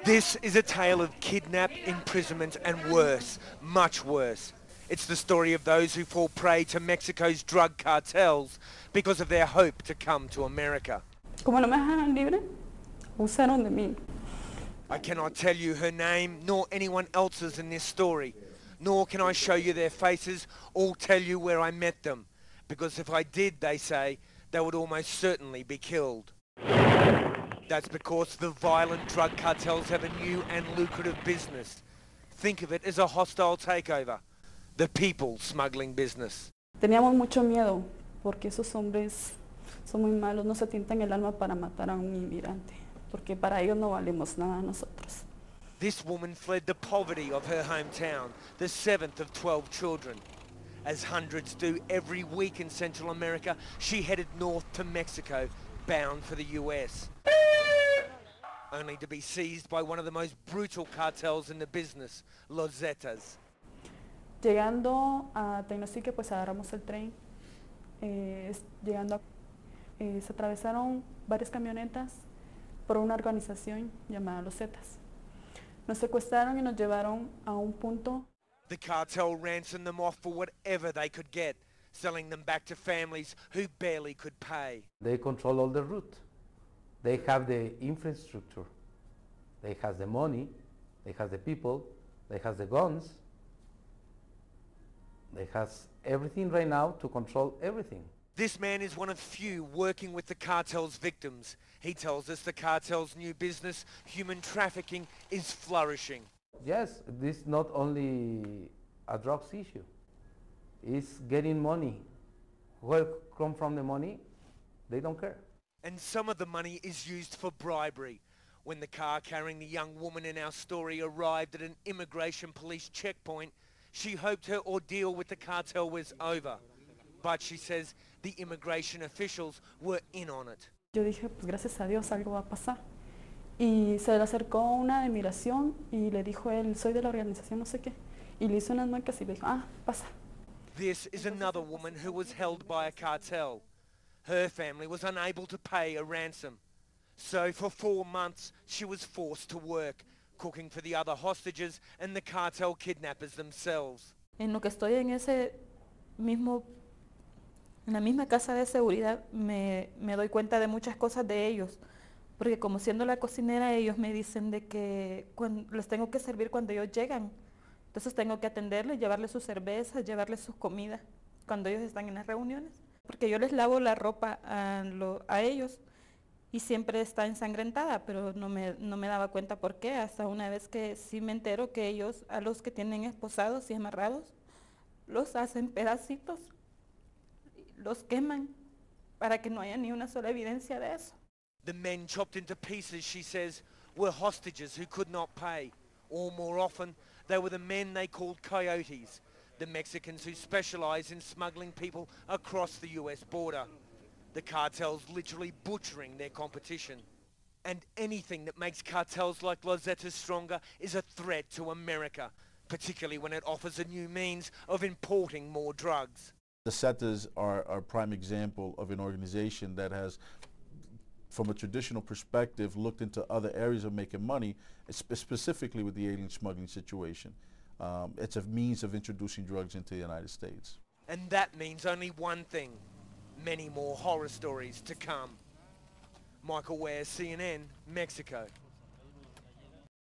This is a tale of kidnap, imprisonment and worse, much worse. It's the story of those who fall prey to Mexico's drug cartels because of their hope to come to America. Como no me dejaron libre, abusaron de mí. I cannot tell you her name nor anyone else's in this story, nor can I show you their faces or tell you where I met them, because if I did, they say, they would almost certainly be killed. That's because the violent drug cartels have a new and lucrative business. Think of it as a hostile takeover. The people smuggling business. Teníamos mucho miedo porque esos hombres son muy malos, no se tientan el alma para matar a un inmigrante, porque para ellos no valemos nada a nosotros. This woman fled the poverty of her hometown, the 7th of 12 children. As hundreds do every week in Central America, she headed north to Mexico, bound for the US. Only to be seized by one of the most brutal cartels in the business, Los Zetas. Llegando a Tecnosique, pues agarramos el tren. Se atravesaron varias camionetas por una organización llamada Los Zetas. Nos secuestraron y nos llevaron a un punto. The cartel ransomed them off for whatever they could get, selling them back to families who barely could pay. They control all the route. They have the infrastructure. They have the money. They have the people. They have the guns. They have everything right now to control everything. This man is one of few working with the cartel's victims. He tells us the cartel's new business, human trafficking, is flourishing. Yes, this is not only a drugs issue. It's getting money. Where come from the money? They don't care. And some of the money is used for bribery. When the car carrying the young woman in our story arrived at an immigration police checkpoint, she hoped her ordeal with the cartel was over. But she says the immigration officials were in on it. Yo dije, pues gracias a Dios algo va a pasar. Y se le acercó una de migración y le dijo él, soy de la organización no sé qué. Y le hizo unas muecas y le dijo, pasa. This is another woman who was held by a cartel. Her family was unable to pay a ransom. So for 4 months, she was forced to work, cooking for the other hostages and the cartel kidnappers themselves. En lo que estoy en la misma casa de seguridad, me doy cuenta de muchas cosas de ellos. Porque como siendo la cocinera, ellos me dicen de que les tengo que servir cuando ellos llegan. Entonces tengo que atenderles, llevarles sus cervezas, llevarles sus comidas cuando ellos están en las reuniones. Porque yo les lavo la ropa a ellos y siempre está ensangrentada, pero no me daba cuenta por qué. Hasta una vez que sí me entero que ellos, a los que tienen esposados y amarrados, los hacen pedacitos, los queman para que no haya ni una sola evidencia de eso. The men chopped into pieces, she says, were hostages who could not pay. Or more often, they were the men they called coyotes, the Mexicans who specialize in smuggling people across the US border. The cartels literally butchering their competition. And anything that makes cartels like Los Zetas stronger is a threat to America, particularly when it offers a new means of importing more drugs. The Zetas are a prime example of an organization that has, from a traditional perspective, looked into other areas of making money, specifically with the alien smuggling situation. It's a means of introducing drugs into the United States. And that means only one thing: many more horror stories to come. Michael Ware, CNN, Mexico.